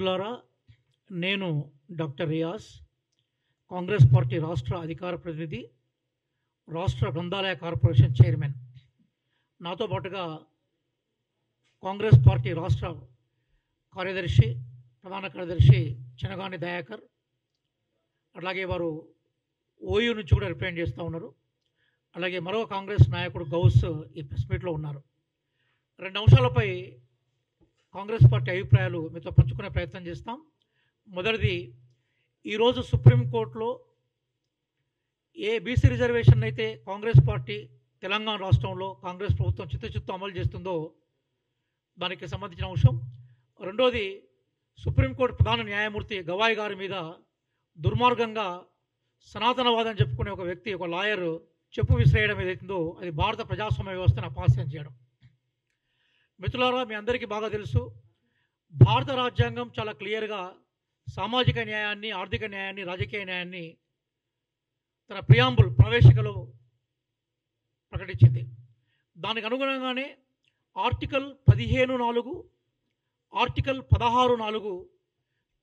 మిత్రులారా, నేను doctor Riyaz, Congress party రాష్ట్ర అధికార ప్రతినిధి, రాష్ట్ర గ్రంథాలయ కార్పొరేషన్ చైర్మన్. నాతో పాటుగా కాంగ్రెస్ పార్టీ రాష్ట్ర కార్యదర్శి, ప్రధాన కార్యదర్శి చెనగాని దయాకర్, అలాగే వారు ఓయూ నుంచి కూడా రిప్రజెంట్ చేస్తూ ఉన్నారు. అలాగే మరో కాంగ్రెస్ నాయకుడు గౌస్ ఈ ప్రెస్ మీట్లో ఉన్నారు. రెండు అంశాలపై కాంగ్రెస్ పార్టీ అభిప్రాయాలు మీతో పంచుకునే ప్రయత్నం చేస్తాం. మొదటిది, ఈరోజు సుప్రీంకోర్టులో ఏ బీసీ రిజర్వేషన్ అయితే కాంగ్రెస్ పార్టీ తెలంగాణ రాష్ట్రంలో కాంగ్రెస్ ప్రభుత్వం చిత్తశుద్ధితో అమలు చేస్తుందో దానికి సంబంధించిన అంశం. రెండోది, సుప్రీంకోర్టు ప్రధాన న్యాయమూర్తి గవాయ్ గారి మీద దుర్మార్గంగా సనాతనవాదం చెప్పుకునే ఒక వ్యక్తి, ఒక లాయర్ చెప్పు విసిరేయడం ఏదైతుందో అది భారత ప్రజాస్వామ్య వ్యవస్థను అపహాస్యం చేయడం. మిత్రులారా, మీ అందరికీ బాగా తెలుసు, భారత రాజ్యాంగం చాలా క్లియర్గా సామాజిక న్యాయాన్ని, ఆర్థిక న్యాయాన్ని, రాజకీయ న్యాయాన్ని తన ప్రియాంబుల్ ప్రవేశికలో ప్రకటించింది. దానికి అనుగుణంగానే ఆర్టికల్ 15(4), ఆర్టికల్ 16(4)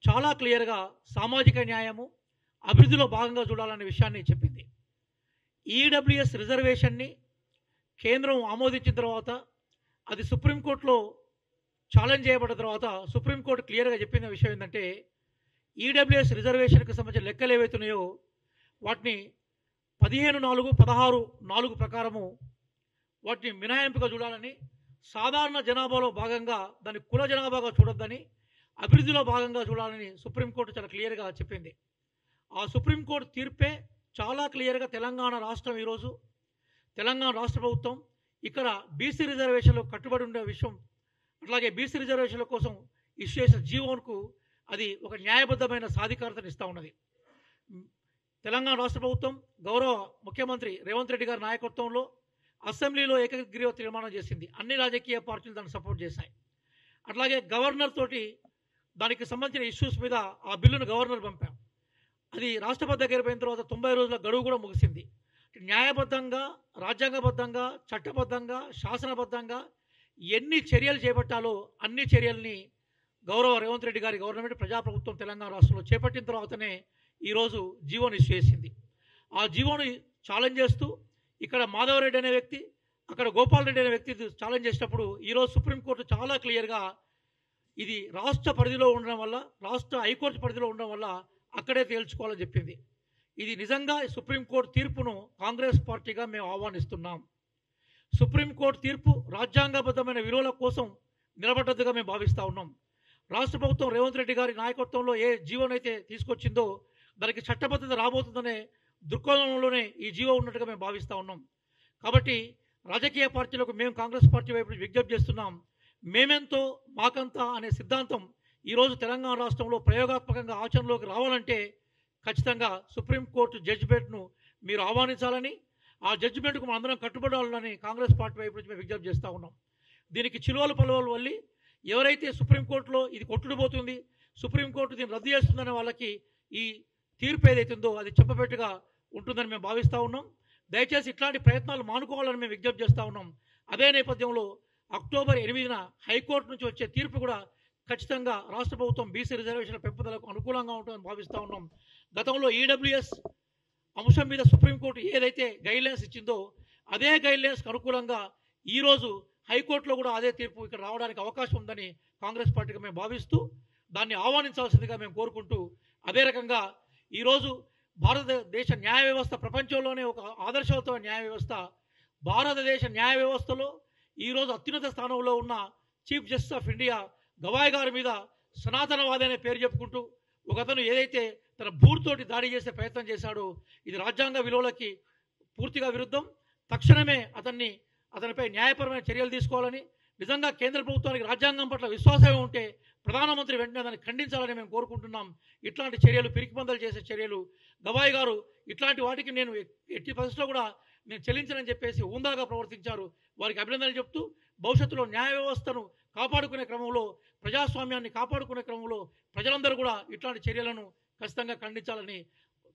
చాలా క్లియర్గా సామాజిక న్యాయము అభివృద్ధిలో భాగంగా చూడాలనే విషయాన్ని చెప్పింది. ఈడబ్ల్యూఎస్ రిజర్వేషన్ని కేంద్రం ఆమోదించిన తర్వాత అది సుప్రీంకోర్టులో ఛాలెంజ్ చేయబడిన తర్వాత సుప్రీంకోర్టు క్లియర్గా చెప్పిన విషయం ఏంటంటే, ఈడబ్ల్యూఎస్ రిజర్వేషన్కి సంబంధించిన లెక్కలు ఏవైతున్నాయో వాటిని 15(4), 16(4) ప్రకారము వాటిని మినహాయింపుగా చూడాలని, సాధారణ జనాభాలో భాగంగా దాన్ని కుల జనాభాగా చూడొద్దని, అభివృద్ధిలో భాగంగా చూడాలని సుప్రీంకోర్టు చాలా క్లియర్గా చెప్పింది. ఆ సుప్రీంకోర్టు తీర్పే చాలా క్లియర్గా తెలంగాణ రాష్ట్రం, ఈరోజు తెలంగాణ రాష్ట్ర ప్రభుత్వం ఇక్కడ బీసీ రిజర్వేషన్లో కట్టుబడి ఉండే విషయం, అట్లాగే బీసీ రిజర్వేషన్ల కోసం ఇష్యూ చేసిన జీవోన్కు అది ఒక న్యాయబద్ధమైన సాధికారతను ఇస్తూ ఉన్నది. తెలంగాణ రాష్ట్ర ప్రభుత్వం గౌరవ ముఖ్యమంత్రి రేవంత్ రెడ్డి గారి నాయకత్వంలో అసెంబ్లీలో ఏకగ్రీవ తీర్మానం చేసింది. అన్ని రాజకీయ పార్టీలు దాన్ని సపోర్ట్ చేశాయి. అట్లాగే గవర్నర్ తోటి దానికి సంబంధించిన ఇష్యూస్ మీద ఆ బిల్లును గవర్నర్ పంపాం. అది రాష్ట్రపతి దగ్గర పోయిన తర్వాత 90 రోజుల గడువు కూడా ముగిసింది. న్యాయబద్ధంగా, రాజ్యాంగబద్ధంగా, చట్టబద్ధంగా, శాసనబద్ధంగా ఎన్ని చర్యలు చేపట్టాలో అన్ని చర్యల్ని గౌరవ రేవంత్ రెడ్డి గారి గవర్నమెంట్, ప్రజాప్రభుత్వం తెలంగాణ రాష్ట్రంలో చేపట్టిన తర్వాతనే ఈరోజు జీవోను ఇష్యూ చేసింది. ఆ జీవోను ఛాలెంజ్ చేస్తూ ఇక్కడ మాధవరెడ్డి అనే వ్యక్తి, అక్కడ గోపాల్ రెడ్డి అనే వ్యక్తి ఛాలెంజ్ చేసినప్పుడు ఈరోజు సుప్రీంకోర్టు చాలా క్లియర్గా ఇది రాష్ట్ర పరిధిలో ఉండడం వల్ల, రాష్ట్ర హైకోర్టు పరిధిలో ఉండడం వల్ల అక్కడే తేల్చుకోవాలని చెప్పింది. ఇది నిజంగా సుప్రీంకోర్టు తీర్పును కాంగ్రెస్ పార్టీగా మేము ఆహ్వానిస్తున్నాం. సుప్రీంకోర్టు తీర్పు రాజ్యాంగబద్ధమైన విలువల కోసం నిలబడ్డట్టుగా మేము భావిస్తూ ఉన్నాం. రాష్ట్ర ప్రభుత్వం రేవంత్ రెడ్డి గారి నాయకత్వంలో ఏ జీవోనైతే తీసుకొచ్చిందో దానికి చట్టబద్ధత రాబోతుందనే దృక్కోణంలోనే ఈ జీవో ఉన్నట్టుగా మేము భావిస్తూ ఉన్నాం. కాబట్టి రాజకీయ పార్టీలకు మేము కాంగ్రెస్ పార్టీ వైపు విజ్ఞప్తి చేస్తున్నాం. మేమెంతో మాకంతా అనే సిద్ధాంతం ఈరోజు తెలంగాణ రాష్ట్రంలో ప్రయోగాత్మకంగా ఆచరణలోకి రావాలంటే ఖచ్చితంగా సుప్రీంకోర్టు జడ్జిమెంట్ను మీరు ఆహ్వానించాలని, ఆ జడ్జిమెంట్కు మనందరం కట్టుబడాలని కాంగ్రెస్ పార్టీ వైపు నుంచి మేము విజ్ఞప్తి చేస్తూ ఉన్నాం. దీనికి చిలువలు పలువలు వల్లి ఎవరైతే సుప్రీంకోర్టులో ఇది కొట్టుడుపోతుంది, సుప్రీంకోర్టు దీన్ని రద్దు చేస్తుందనే వాళ్ళకి ఈ తీర్పు ఏదైతుందో అది చెప్పబెట్టుగా ఉంటుందని మేము భావిస్తూ ఉన్నాం. దయచేసి ఇట్లాంటి ప్రయత్నాలు మానుకోవాలని మేము విజ్ఞప్తి చేస్తూ ఉన్నాం. అదే నేపథ్యంలో అక్టోబర్ 8న హైకోర్టు నుంచి వచ్చే తీర్పు కూడా ఖచ్చితంగా రాష్ట్ర ప్రభుత్వం బీసీ రిజర్వేషన్ల పెంపుదలకు అనుకూలంగా ఉంటుందని భావిస్తూ ఉన్నాం. గతంలో ఈడబ్ల్యూఎస్ అంశం మీద సుప్రీంకోర్టు ఏదైతే గైడ్లైన్స్ ఇచ్చిందో అదే గైడ్లైన్స్కి అనుకూలంగా ఈరోజు హైకోర్టులో కూడా అదే తీర్పు ఇక్కడ రావడానికి అవకాశం ఉందని కాంగ్రెస్ పార్టీగా మేము భావిస్తూ దాన్ని ఆహ్వానించాల్సిందిగా మేము కోరుకుంటూ, అదే రకంగా ఈరోజు భారతదేశ న్యాయ వ్యవస్థ ప్రపంచంలోనే ఒక ఆదర్శవంతమైన న్యాయ వ్యవస్థ. భారతదేశ న్యాయ వ్యవస్థలో ఈరోజు అత్యున్నత స్థానంలో ఉన్న chief justice of India Gavai గారి మీద సనాతనవాది అనే పేరు చెప్పుకుంటూ ఒకతను ఏదైతే తన భూతోటి దాడి చేసే ప్రయత్నం చేశాడో ఇది రాజ్యాంగ విలువలకి పూర్తిగా విరుద్ధం. తక్షణమే అతనిపై న్యాయపరమైన చర్యలు తీసుకోవాలని, నిజంగా కేంద్ర ప్రభుత్వానికి రాజ్యాంగం పట్ల విశ్వాసమే ఉంటే ప్రధానమంత్రి వెంటనే దాన్ని ఖండించాలని మేము కోరుకుంటున్నాం. ఇట్లాంటి చర్యలు, పిరికిపందలు చేసే చర్యలు, గవాయ్ గారు ఇట్లాంటి వాటికి నేను ఎట్టి పరిస్థితుల్లో కూడా నేను చెల్లించనని చెప్పేసి హుందాగా ప్రవర్తించారు. వారికి అభినందనలు చెప్తూ భవిష్యత్తులో న్యాయ వ్యవస్థను కాపాడుకునే క్రమంలో, ప్రజాస్వామ్యాన్ని కాపాడుకునే క్రమంలో ప్రజలందరూ కూడా ఇట్లాంటి చర్యలను ఖచ్చితంగా ఖండించాలని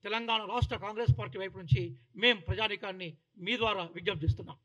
తెలంగాణ రాష్ట్ర కాంగ్రెస్ పార్టీ వైపు నుంచి మేము ప్రజానీకాన్ని మీ ద్వారా విజ్ఞప్తి చేస్తున్నాం.